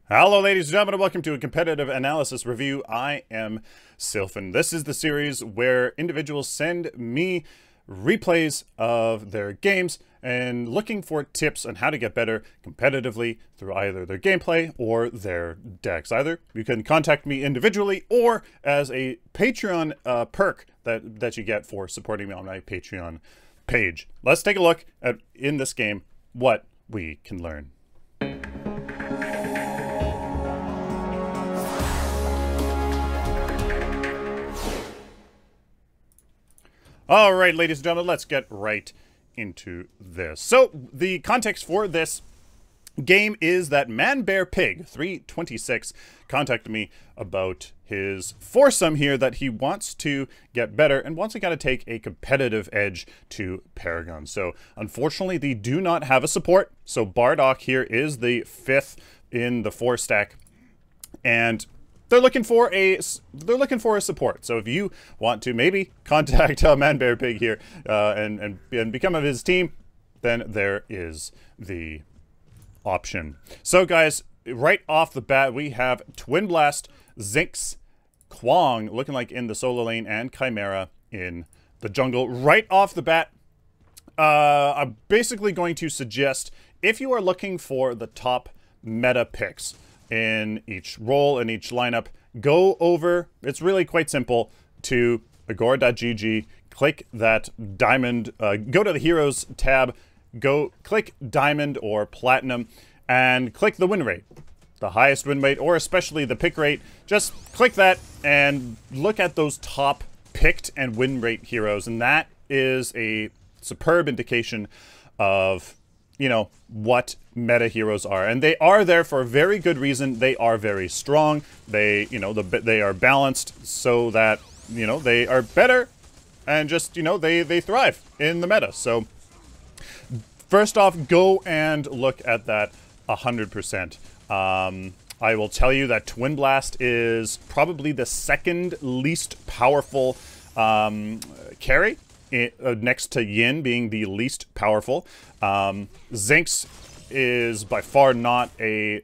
Hello ladies and gentlemen, and welcome to a competitive analysis review. I am Sylphin. This is the series where individuals send me replays of their games and looking for tips on how to get better competitively through either their gameplay or their decks. Either you can contact me individually or as a Patreon perk that you get for supporting me on my Patreon page. Let's take a look at, in this game, what we can learn. All right, ladies and gentlemen, let's get right into this. So the context for this game is that ManBearPig326 contacted me about his foursome here that he wants to get better and wants to kind of take a competitive edge to Paragon. So unfortunately, they do not have a support. So Bardock here is the fifth in the 4-stack, and they're looking for a support. So if you want to maybe contact ManBearPig here and become of his team, then there is the option. So guys, right off the bat, we have Twin Blast, Zinx, Kwong looking like in the solo lane, and Chimera in the jungle. Right off the bat, I'm basically going to suggest, if you are looking for the top meta picks in each role, in each lineup, go over, it's really quite simple, to agora.gg, click that diamond, go to the heroes tab, click diamond or platinum, and click the win rate. The highest win rate, or especially the pick rate, just click that and look at those top picked and win rate heroes, and that is a superb indication of, you know, what meta heroes are. And they are there for a very good reason. They are very strong. They, you know, they are balanced so that, you know, they are better and just, you know, they thrive in the meta. So first off, go and look at that 100%. I will tell you that Twin Blast is probably the second least powerful carry, next to Yin being the least powerful. Zinx is by far not a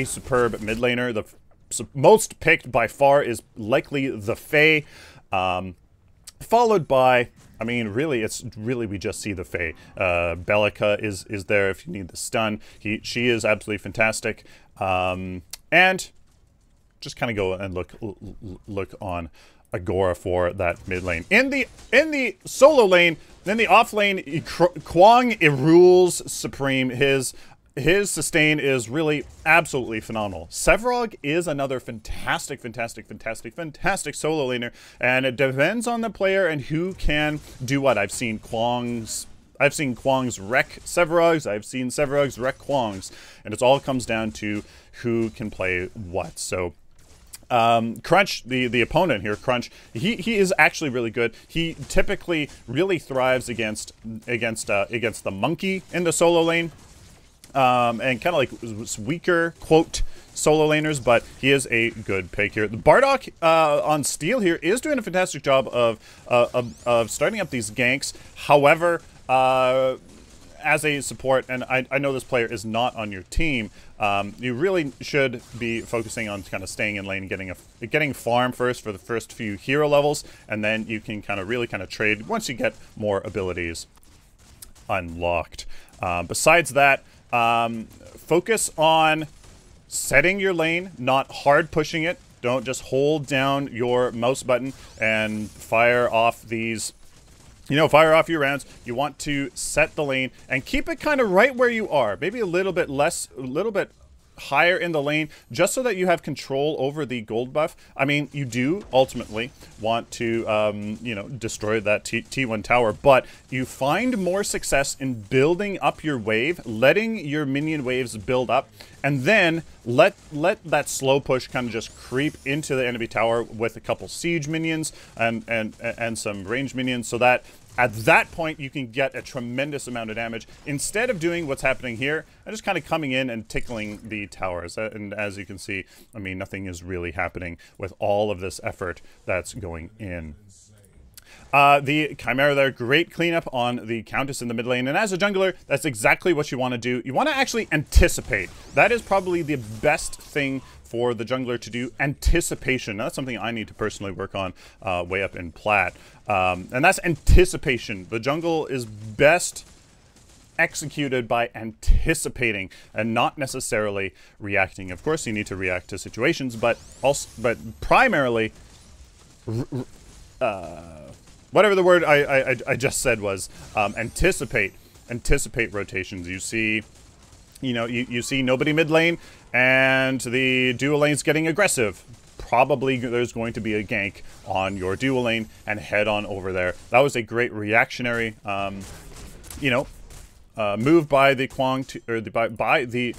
superb mid laner. The most picked by far is likely the Fae, followed by, I mean, really, we just see the Fae. Bellica is there if you need the stun. She is absolutely fantastic. And just kind of go and look on Agora for that mid lane. In the solo lane, in the off lane, Kwong rules supreme. His sustain is really absolutely phenomenal. Sevarog is another fantastic solo laner, and it depends on the player and who can do what. I've seen Kwong's wreck Sevarogs, I've seen Sevarogs wreck Kwong's, and it all comes down to who can play what. So Crunch, the opponent here, Crunch, he is actually really good. He typically really thrives against the monkey in the solo lane, and kind of like weaker quote solo laners, but he is a good pick here. The Bardock on Steel here is doing a fantastic job of starting up these ganks. However, as a support, and I know this player is not on your team, you really should be focusing on kind of staying in lane, getting farm first for the first few hero levels, and then you can really trade once you get more abilities unlocked. Besides that, focus on setting your lane, not hard pushing it. Don't just hold down your mouse button and fire off these, fire off your rounds. You want to set the lane and keep it kind of right where you are. Maybe a little bit higher in the lane, just so that you have control over the gold buff. I mean, you do ultimately want to, destroy that T1 tower, but you find more success in building up your wave, letting your minion waves build up, and then let that slow push kind of just creep into the enemy tower with a couple siege minions and some range minions, so that at that point, you can get a tremendous amount of damage instead of doing what's happening here and just kind of coming in and tickling the towers. And as you can see, I mean, nothing is really happening with all of this effort that's going in. The Chimera there, great cleanup on the Countess in the mid lane. And as a jungler, that's exactly what you want to do. You want to actually anticipate. That is probably the best thing for the jungler to do, anticipation. That's something I need to personally work on way up in Plat. And that's anticipation. The jungle is best executed by anticipating and not necessarily reacting. Of course, you need to react to situations, but primarily, whatever the word I just said was, anticipate rotations. You see, you see nobody mid lane, and the dual lane's getting aggressive. Probably there's going to be a gank on your dual lane, and head on over there. That was a great reactionary, move by the by the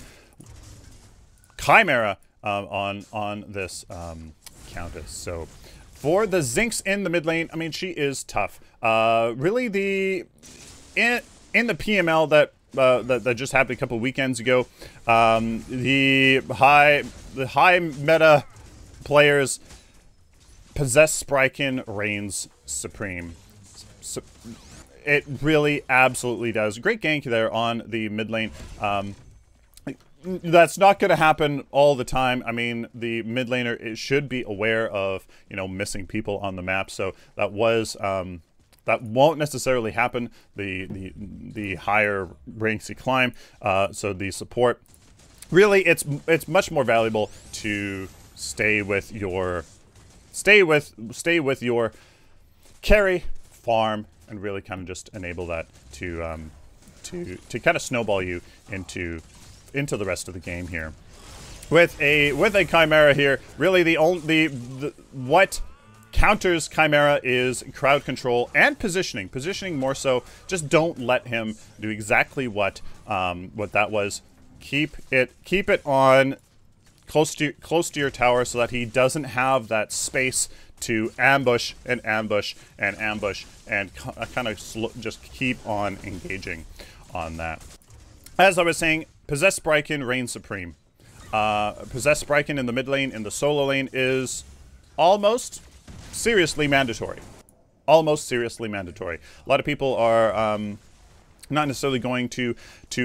Chimera on this Countess. So for the Zinx in the mid lane, I mean, she is tough. Really, in the PML that just happened a couple weekends ago, the high meta players, Possess Sprykin reigns supreme. So, it really absolutely does. Great gank there on the mid lane. That's not going to happen all the time. I mean, the mid laner should be aware of, missing people on the map. So that was that won't necessarily happen the higher ranks you climb. So the support, really, it's much more valuable to stay with your carry, farm, and really kind of just enable that to kind of snowball you into the rest of the game here. With a Chimera here, really what counters Chimera is crowd control and positioning. Positioning more so. Just don't let him do exactly what that was. Keep it on close to your tower so that he doesn't have that space to ambush and ambush and ambush, and kind of just keep on engaging on that. As I was saying, Possess Sprykin reigns supreme. Possess Sprykin in the mid lane, in the solo lane, is almost seriously mandatory. Almost seriously mandatory. A lot of people are not necessarily going to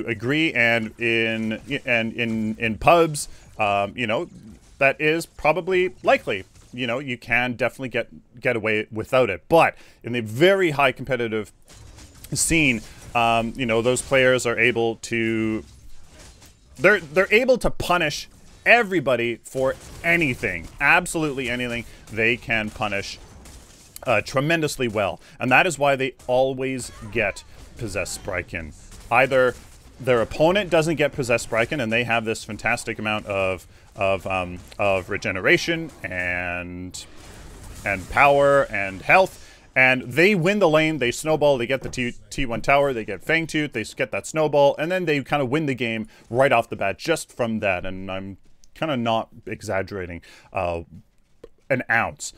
agree, and in pubs, that is probably likely. You can definitely get away without it. But in the very high competitive scene, those players are able to they're able to punish everybody for anything, absolutely anything. They can punish tremendously well, and that is why they always get Possess Sprykin. Either their opponent doesn't get Possess Sprykin, and they have this fantastic amount of regeneration and power and health, and they win the lane, they snowball, they get the T1 tower, they get Fangtooth, they get that snowball, and then they kind of win the game right off the bat just from that, and I'm kind of not exaggerating an ounce.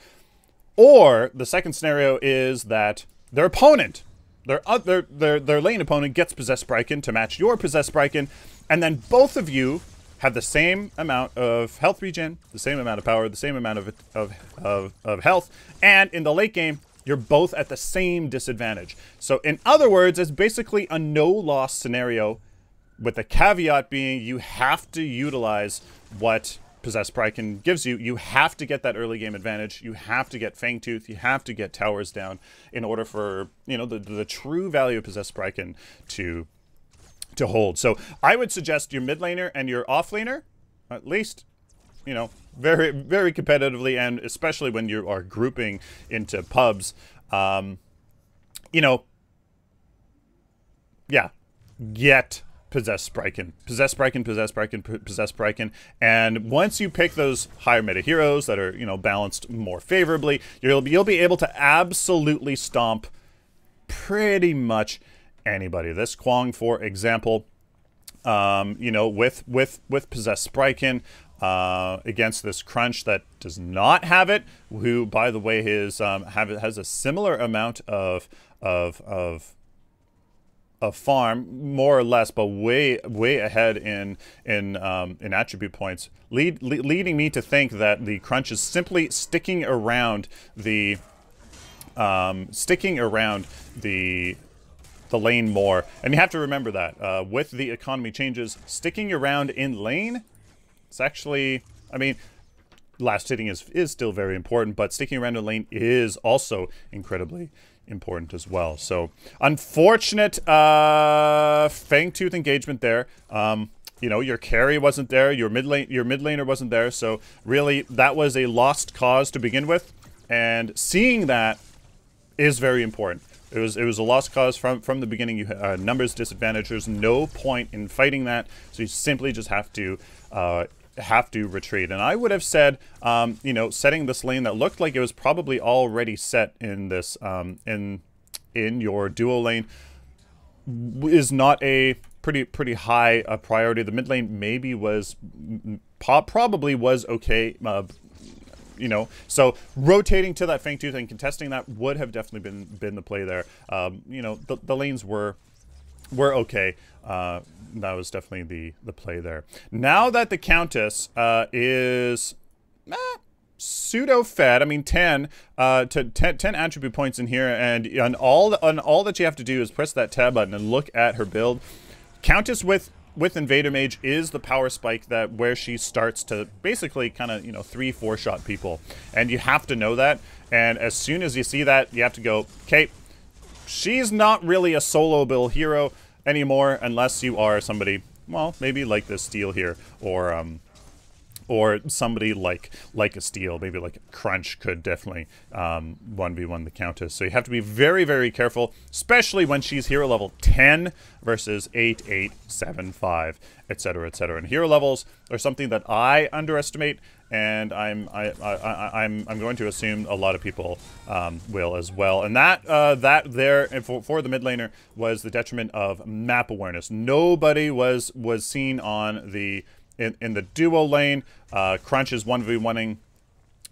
Or the second scenario is that their opponent, their lane opponent, gets Possess Sprykin to match your Possess Sprykin, and then both of you have the same amount of health regen, the same amount of power, the same amount of health, and in the late game, you're both at the same disadvantage. So in other words, it's basically a no-loss scenario, with the caveat being you have to utilize what Possess Sprykin gives you. You have to get that early game advantage. You have to get Fangtooth. You have to get towers down in order for, the true value of Possess Sprykin to hold. So I would suggest your mid laner and your off laner, at least, very, very competitively, and especially when you are grouping into pubs, get Possess Sprykin. Possess Sprykin, Possess Sprykin, Possess Sprykin. And once you pick those higher meta heroes that are, balanced more favorably, you'll be able to absolutely stomp pretty much anybody. This Kwong, for example, with Possess Sprykin, against this Crunch that does not have it, who, by the way, has a similar amount of farm, more or less, but way ahead in attribute points, leading me to think that the Crunch is simply sticking around the sticking around the lane more. And you have to remember that with the economy changes, sticking around in lane, it's actually, I mean, last hitting is still very important, but sticking around in lane is also incredibly important as well. So unfortunate Fangtooth engagement there. You know, your carry wasn't there, your mid laner wasn't there, so really that was a lost cause to begin with, and seeing that is very important. It was a lost cause from the beginning. You had numbers disadvantage. There's no point in fighting that, so you simply just have to retreat. And I would have said, you know, setting this lane that looked like it was probably already set in this in your duo lane is not a pretty high priority. The mid lane maybe was probably was okay. You know, so rotating to that Fangtooth and contesting that would have definitely been the play there. You know, the lanes were okay. That was definitely the play there. Now that the Countess is pseudo fed, I mean 10 attribute points in here, and all that you have to do is press that tab button and look at her build. Countess with Invader Mage is the power spike that where she starts to basically kind of, you know, 3-4 shot people, and you have to know that. And as soon as you see that, you have to go, okay, she's not really a solo build hero anymore unless you are somebody, well, maybe like this Steel here, or somebody like a Steel, maybe like a Crunch could definitely 1v1 the Countess. So you have to be very, very careful, especially when she's hero level 10 versus 8, 8, 7, 5, etc., etc. And hero levels are something that I underestimate, and I'm going to assume a lot of people will as well. And that there for the mid laner was the detriment of map awareness. Nobody was seen on the in the duo lane. Crunch is 1v1ing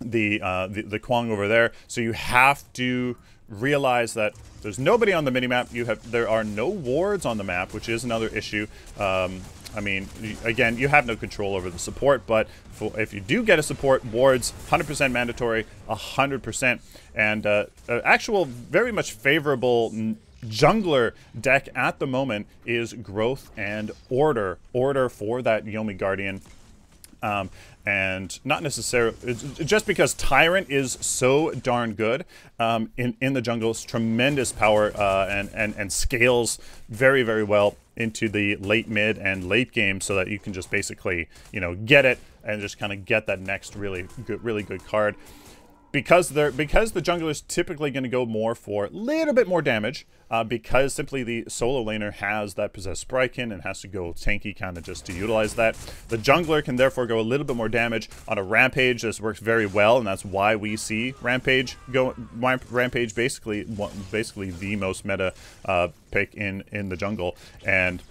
the Kwang over there, so you have to realize that there's nobody on the minimap. There are no wards on the map, which is another issue. I mean, again, you have no control over the support, but if you do get a support, wards 100% mandatory, 100%, and actual very much favorable jungler deck at the moment is Growth and Order for that Yomi Guardian. And not necessarily just because Tyrant is so darn good in the jungle. It's tremendous power and scales very, very well into the late mid and late game, so that you can just basically, you know, get it and just kind of get that next really good card. Because the jungler is typically going to go more for a little bit more damage, because simply the solo laner has that possessed Sprykin and has to go tanky kind of just to utilize that. The jungler can therefore go a little bit more damage on a Rampage. This works very well, and that's why we see Rampage basically the most meta pick in the jungle. And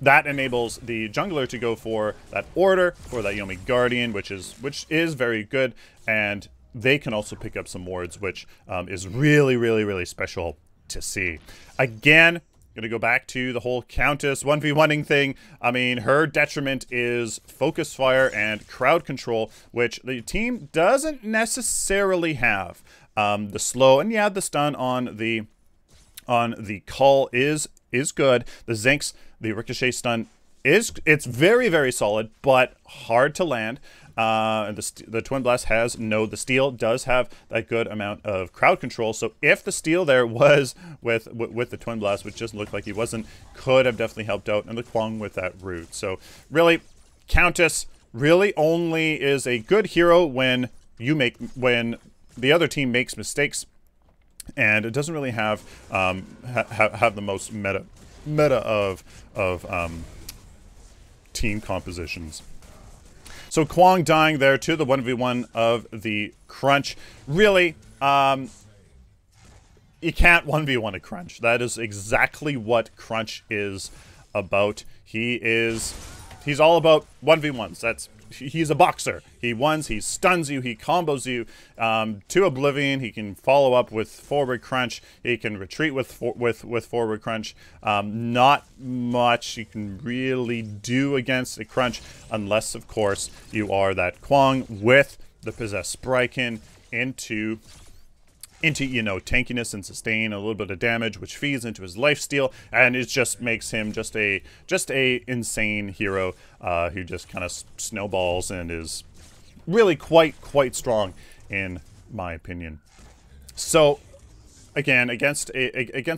that enables the jungler to go for that Order, for that Yomi Guardian, which is very good, and they can also pick up some wards, which is really special to see. Again, gonna go back to the whole Countess 1v1ing thing. I mean, her detriment is Focus Fire and Crowd Control, which the team doesn't necessarily have. The slow, and yeah, the stun on the Cull is good. The Zinx, the Ricochet stun it's very solid, but hard to land. And the Twin Blast has the Steel does have that good amount of crowd control. So if the Steel there was with the Twin Blast, which just looked like he wasn't, could have definitely helped out, and the Kwang with that root. So really, Countess really only is a good hero when the other team makes mistakes, and it doesn't really have have the most meta of team compositions. So Kwang dying there to the 1v1 of the Crunch. Really, you can't 1v1 a Crunch. That is exactly what Crunch is about. He's all about 1v1s. He's a boxer. He stuns you, he combos you to oblivion. He can follow up with forward crunch. He can retreat with forward crunch. Not much you can really do against a Crunch, unless, of course, you are that Kwang with the possessed Sprykin into you know, tankiness and sustain, a little bit of damage, which feeds into his lifesteal, and it just makes him just a insane hero who just kind of snowballs and is really quite strong in my opinion. So again, against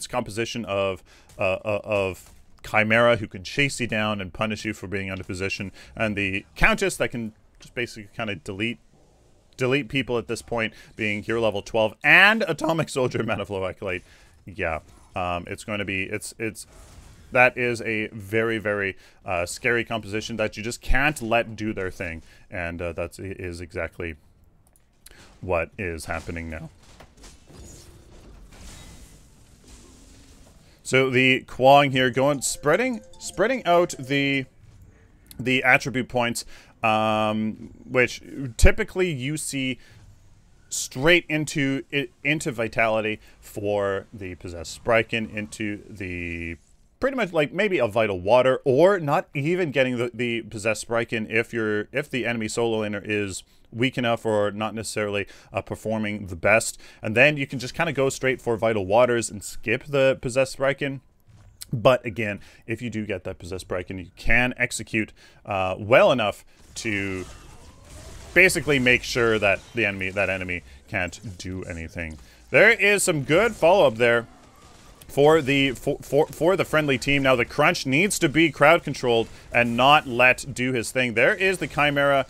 composition of Chimera, who can chase you down and punish you for being out of position, and the Countess that can just basically kind of delete people at this point, being hero level 12 and Atomic Soldier Maniflow Acolyte. Yeah, it's going to be that is a very scary composition that you just can't let do their thing, and that is exactly what is happening now. So the Kwang here spreading out the attribute points, which typically you see straight into vitality for the possessed Spryken, into the pretty much like maybe a vital water, or not even getting the possessed Spryken if the enemy solo laner is weak enough or not necessarily performing the best, and then you can just kind of go straight for vital waters and skip the possessed Spryken. But again, if you do get that possessed Paragon, you can execute well enough to basically make sure that that enemy can't do anything. There is some good follow-up there for the friendly team. Now the Crunch needs to be crowd controlled and not let do his thing. There is the Chimera.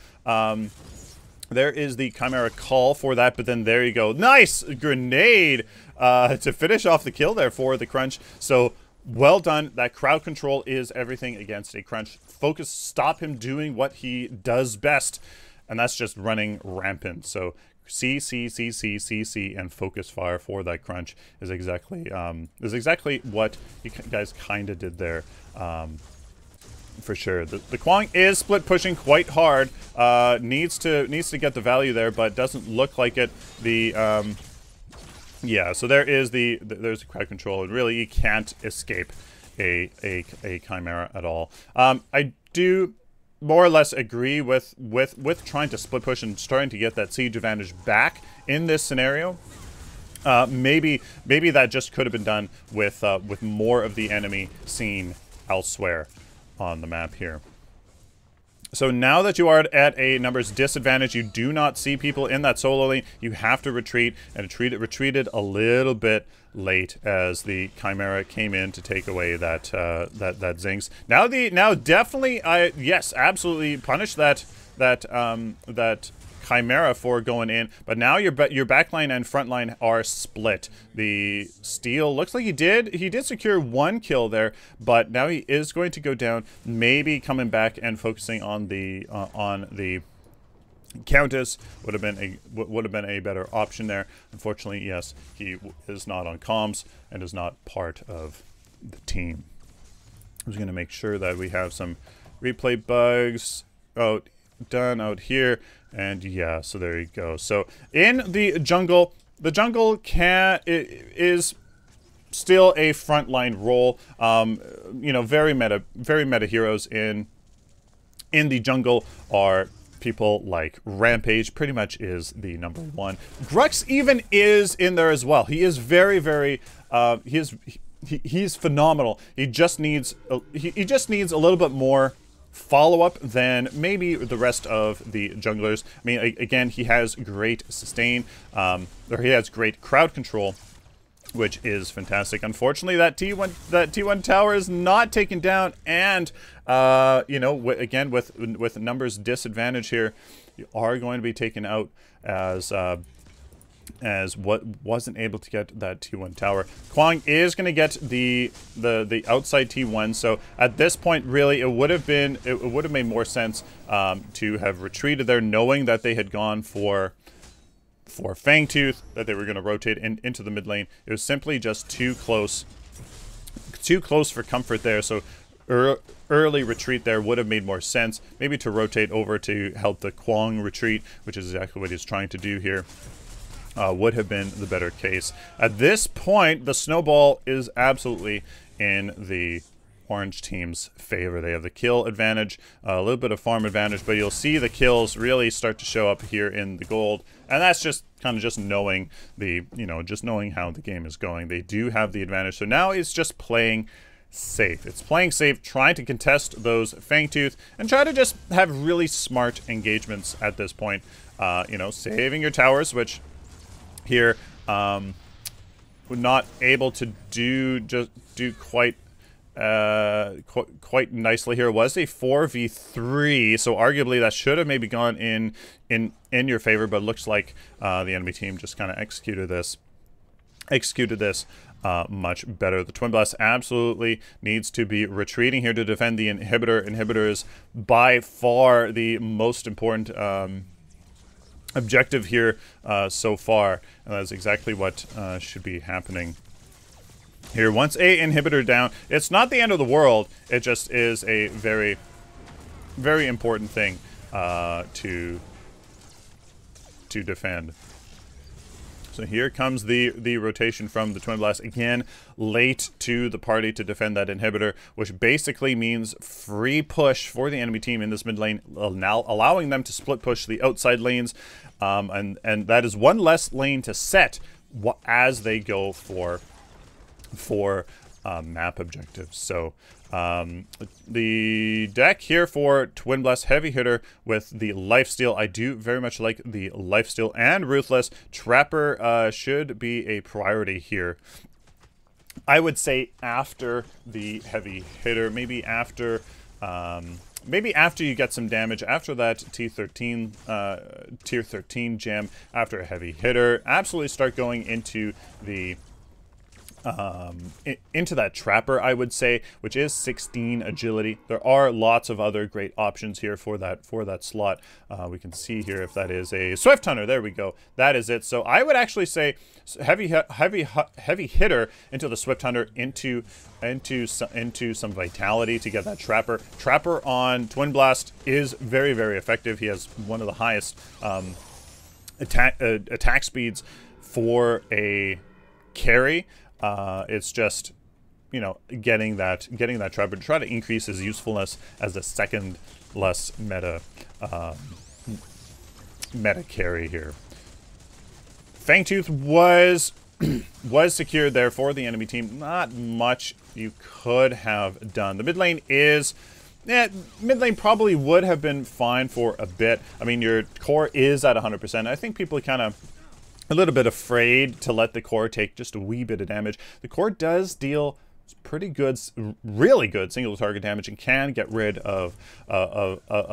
There is the Chimera call for that, but then there you go. Nice grenade to finish off the kill there for the Crunch. So well done. That crowd control is everything against a Crunch. Focus, stop him doing what he does best, and that's just running rampant. So C, and focus fire for that Crunch is exactly what you guys kind of did there. For sure. The Kwang is split pushing quite hard. Needs to get the value there, but doesn't look like it. Yeah, so there's the crowd control, and really you can't escape a Chimera at all. I do more or less agree with trying to split push and starting to get that siege advantage back in this scenario. Maybe that just could have been done with more of the enemy seen elsewhere on the map here. So now that you are at a numbers disadvantage, you do not see people in that solo lane, you have to retreat, and retreated a little bit late as the Chimera came in to take away that Zings. Now definitely, yes, absolutely punish that Chimera for going in, but now your backline and frontline are split. The Steel looks like he did secure one kill there, but now he is going to go down, maybe coming back and focusing on the Countess would have been a better option there. Unfortunately, yes, he is not on comms and is not part of the team. I'm just going to make sure that we have some replay bugs done out here. And yeah, so there you go. So in the jungle is still a frontline role. You know, very meta heroes in the jungle are people like Rampage. Pretty much is the #1. Grux even is in there as well. He is very he's phenomenal. He just needs a little bit more follow-up than maybe the rest of the junglers. I mean, again, he has great sustain, or he has great crowd control, which is fantastic. Unfortunately, that T1 tower is not taken down, and you know, again with numbers disadvantage here, you are going to be taken out as what wasn't able to get that T1 tower. Kwang is going to get the outside T1, so at this point really it would have made more sense to have retreated there, knowing that they had gone for Fangtooth, that they were going to rotate into the mid lane. It was simply just too close for comfort there, so early retreat there would have made more sense, maybe to rotate over to help the Kwang retreat, which is exactly what he's trying to do here. Would have been the better case. At this point, the snowball is absolutely in the orange team's favor. They have the kill advantage, a little bit of farm advantage, but you'll see the kills really start to show up here in the gold, and that's just kind of just knowing the, just knowing how the game is going. They do have the advantage, so now it's just playing safe. It's playing safe, trying to contest those Fangtooth, and try to just have really smart engagements at this point. Saving your towers, which here we're not able to do quite nicely here. It was a 4v3, so arguably that should have maybe gone in your favor, but it looks like the enemy team just kind of executed this much better. The Twin Blast absolutely needs to be retreating here to defend the inhibitor. Inhibitor is by far the most important objective here so far, and that's exactly what should be happening here. Once a inhibitor down, it's not the end of the world. It just is a very, very important thing to defend. So here comes the rotation from the Twin Blast again, late to the party to defend that inhibitor, which basically means free push for the enemy team in this mid lane, now allowing them to split push the outside lanes, and that is one less lane to set as they go for map objectives. So the deck here for Twin Blast Heavy Hitter with the Lifesteal, I do very much like the Lifesteal and Ruthless. Trapper should be a priority here. I would say after the Heavy Hitter, maybe after you get some damage, after that T13 tier 13 gem, after a Heavy Hitter, absolutely start going into the into that Trapper, I would say, which is 16 agility. There are lots of other great options here for that slot. We can see here if that is a Swift Hunter. There we go. That is it. So I would actually say heavy hitter into the Swift Hunter, into some vitality to get that Trapper. Trapper on Twin Blast is very, very effective. He has one of the highest attack speeds for a carry. It's just, getting that Trapper to try to increase his usefulness as the second less meta carry here. Fangtooth was secured there for the enemy team. Not much you could have done. The mid lane is, mid lane probably would have been fine for a bit. I mean, your core is at 100%. I think people are kind of a little bit afraid to let the core take just a wee bit of damage. The core does deal pretty good, really good single target damage, and can get rid of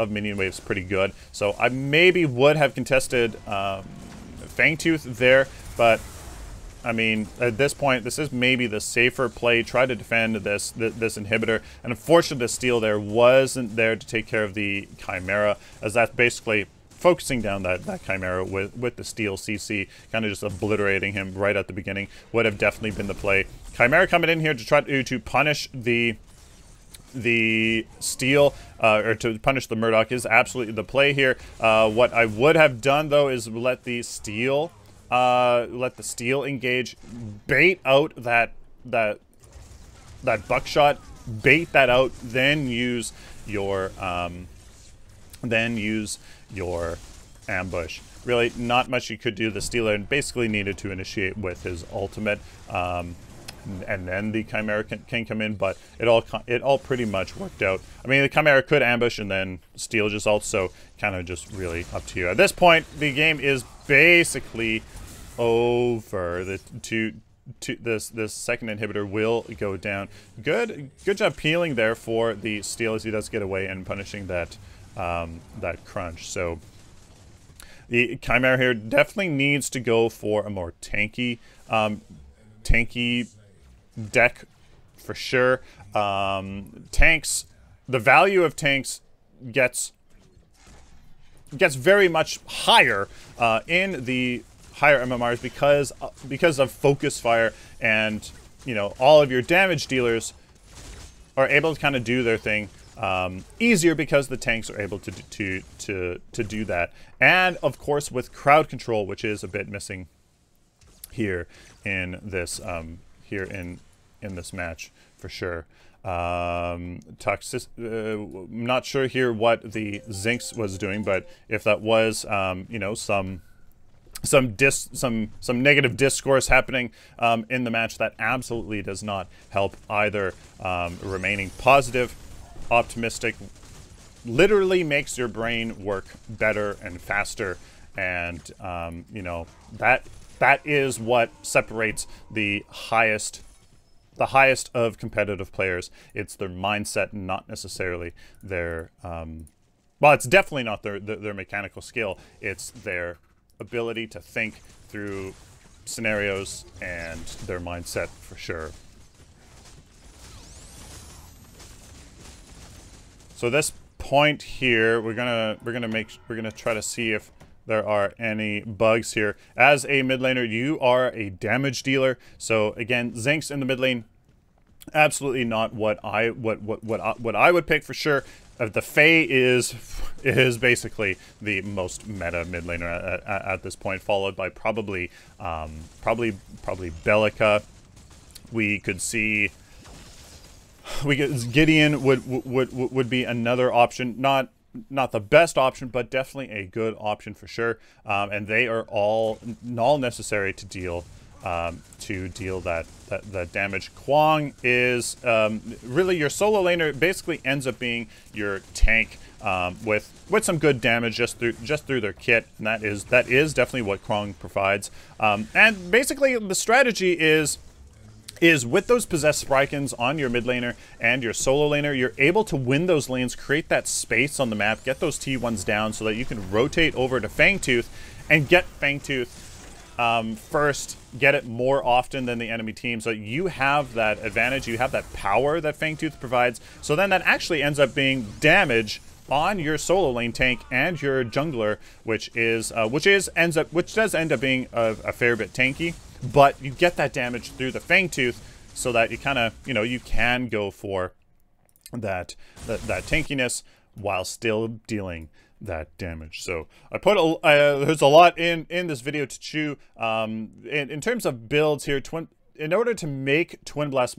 minion waves pretty good. So I maybe would have contested Fangtooth there, but I mean, at this point, this is maybe the safer play. Try to defend this inhibitor, and unfortunately the steal there wasn't there to take care of the Chimera, as that's basically focusing down that Chimera with the steal CC, kind of just obliterating him right at the beginning, would have definitely been the play. Chimera coming in here to try to punish the steal, or to punish the Murdoch, is absolutely the play here. What I would have done though is let the steal engage, bait out that buckshot, bait that out, then use your ambush. Really, not much you could do. The Stealer basically needed to initiate with his ultimate, and then the Chimera can come in. But it all pretty much worked out. I mean, the Chimera could ambush and then steal just ult, so kind of just really up to you. At this point, the game is basically over. This second inhibitor will go down. Good job peeling there for the steal, as he does get away and punishing that crunch. So the Chimera here definitely needs to go for a more tanky deck for sure. Tanks, the value of tanks gets very much higher in the higher MMRs because of focus fire, and all of your damage dealers are able to kind of do their thing easier because the tanks are able to do that. And of course with crowd control, which is a bit missing here in this this match for sure. I'm not sure here what the Zinx was doing, but if that was, you know, some negative discourse happening in the match, that absolutely does not help either. Remaining positive, optimistic, literally makes your brain work better and faster, and you know, that is what separates the highest of competitive players. It's their mindset, not necessarily their well, it's definitely not their mechanical skill. It's their ability to think through scenarios and their mindset, for sure. So this point here, we're gonna try to see if there are any bugs here. As a mid laner, you are a damage dealer. So again, Zinx in the mid lane, absolutely not what I would pick for sure. The Fae is basically the most meta mid laner at this point, followed by probably Bellica. We could see Gideon would be another option, not the best option, but definitely a good option for sure. And they are all necessary to deal that damage. Kwang is really your solo laner. Basically ends up being your tank with some good damage just through their kit, and that is definitely what Kwang provides. And basically the strategy is with those possessed Sprikins on your mid laner and your solo laner, you're able to win those lanes, create that space on the map, get those T1s down so that you can rotate over to Fangtooth and get Fangtooth first, get it more often than the enemy team. So you have that advantage, you have that power that Fangtooth provides. So then that actually ends up being damage on your solo lane tank and your jungler, which does end up being a fair bit tanky. But you get that damage through the Fangtooth, so that you kind of, you know, you can go for that tankiness while still dealing that damage. So I put there's a lot in this video to chew. In terms of builds here, in order to make Twin Blast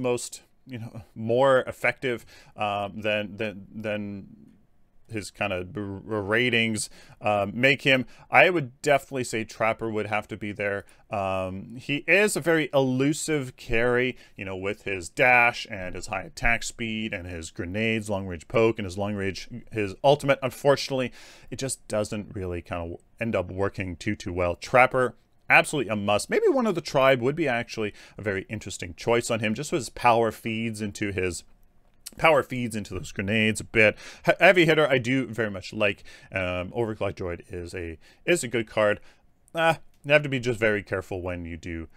more effective than his kind of ratings make him, I would definitely say Trapper would have to be there. He is a very elusive carry, you know, with his dash and his high attack speed and his grenades, long range poke, and his ultimate. Unfortunately, it just doesn't really kind of end up working too well. Trapper, absolutely a must. Maybe one of the tribe would be actually a very interesting choice on him, just as power feeds into those grenades a bit. Heavy hitter, I do very much like. Overclock Droid is a good card. You have to be just very careful when you do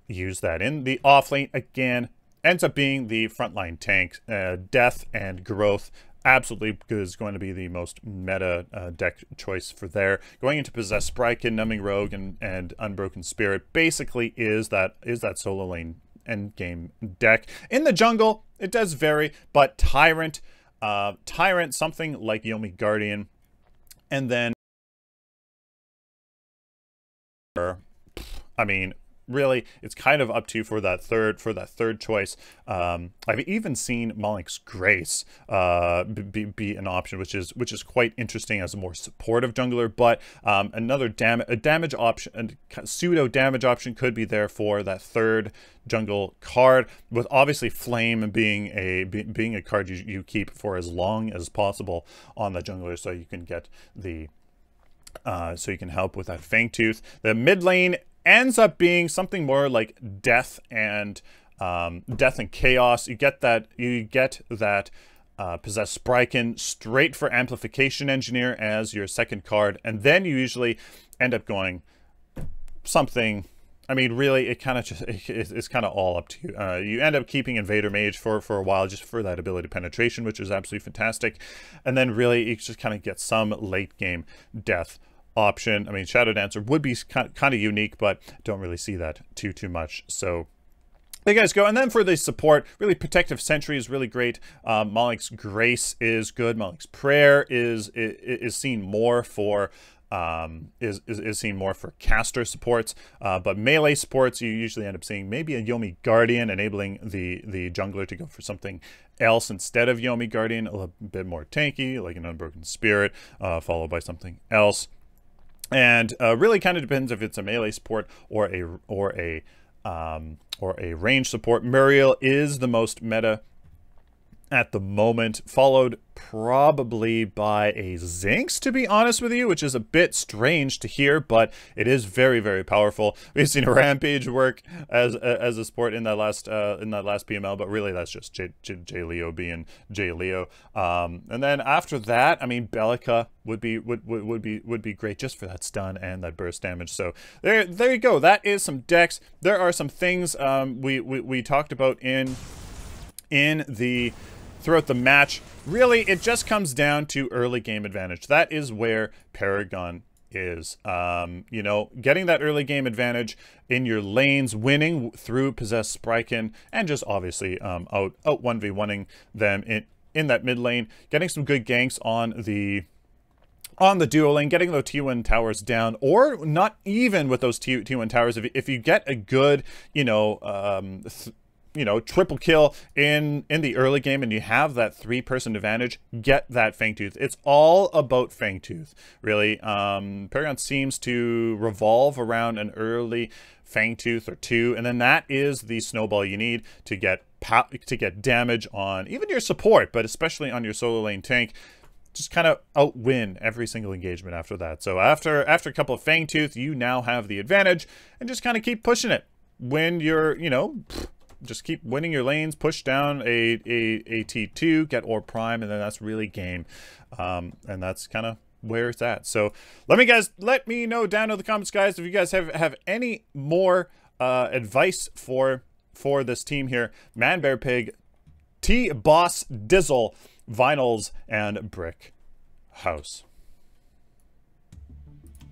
use that. In the off lane, again, ends up being the frontline tank. Death and Growth absolutely is going to be the most meta deck choice for there. Going into Possessed Sprite, Numbing Rogue, and Unbroken Spirit basically is that solo lane end game deck. In the jungle, it does vary, but Tyrant, something like Yomi Guardian, and then I mean, really, it's kind of up to you for that third choice. I've even seen Malik's Grace be an option, which is quite interesting as a more supportive jungler. But another damage option, pseudo damage option, could be there for that third jungle card, with obviously Flame being a card you keep for as long as possible on the jungler, so you can get the so you can help with that Fangtooth. The mid lane ends up being something more like Death and Chaos. You get that Possessed Spriken straight for Amplification Engineer as your second card, and then you usually end up going something. I mean, really, it's kind of all up to you. You end up keeping Invader Mage for a while, just for that ability penetration, which is absolutely fantastic. And then really, you just kind of get some late game death option. I mean, Shadow Dancer would be kind of unique, but don't really see that too much. So there you guys go. And then for the support, really, Protective Sentry is really great. Malik's Grace is good. Malik's Prayer is seen more for is seen more for caster supports, but melee supports you usually end up seeing maybe a Yomi Guardian, enabling the jungler to go for something else instead of Yomi Guardian, a little bit more tanky, like an Unbroken Spirit, followed by something else. And really kind of depends if it's a melee support or a range support. Muriel is the most meta at the moment, followed probably by a Zinx, to be honest with you, which is a bit strange to hear, but it is very, very powerful. We've seen a Rampage work as a support in that last PML, but really that's just J Leo being J Leo. And then after that, I mean, Belica would be great just for that stun and that burst damage. So there you go. That is some decks. There are some things we talked about in the throughout the match. Really, it just comes down to early game advantage. That is where Paragon is. You know, getting that early game advantage in your lanes, winning through Possessed Spryken, and just obviously out 1v1ing them in that mid lane, getting some good ganks on the duo lane, getting those T1 towers down, or not even with those T1 towers. If you get a good, triple kill in the early game and you have that 3-person advantage, get that Fangtooth. It's all about Fangtooth, really. Paragon seems to revolve around an early Fangtooth or two, and then that is the snowball you need to get damage on even your support, but especially on your solo lane tank. Just kind of outwin every single engagement after that. So after a couple of Fangtooth, you now have the advantage, and just kind of keep pushing it. When you're, just keep winning your lanes, push down a T2, get Orb Prime, and then that's really game. And that's kind of where it's at. So let me know down in the comments, guys, if you guys have any more advice for this team here. Man, Bear, Pig, T-Boss, Dizzle, Vinyls, and Brick House.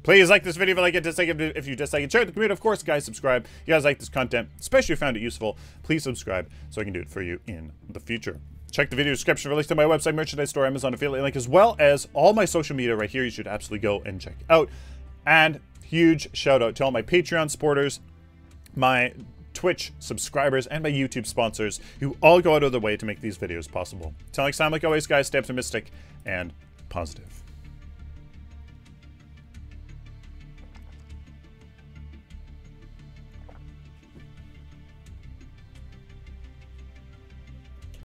Please like this video if you like it, dislike it if you dislike it, share it with the community. Of course, guys, subscribe. If you guys like this content, especially if you found it useful, please subscribe so I can do it for you in the future. Check the video description for links to my website, merchandise store, Amazon affiliate link, as well as all my social media right here. You should absolutely go and check out. And huge shout out to all my Patreon supporters, my Twitch subscribers, and my YouTube sponsors, who all go out of their way to make these videos possible. Till next time, like always, guys, stay optimistic and positive.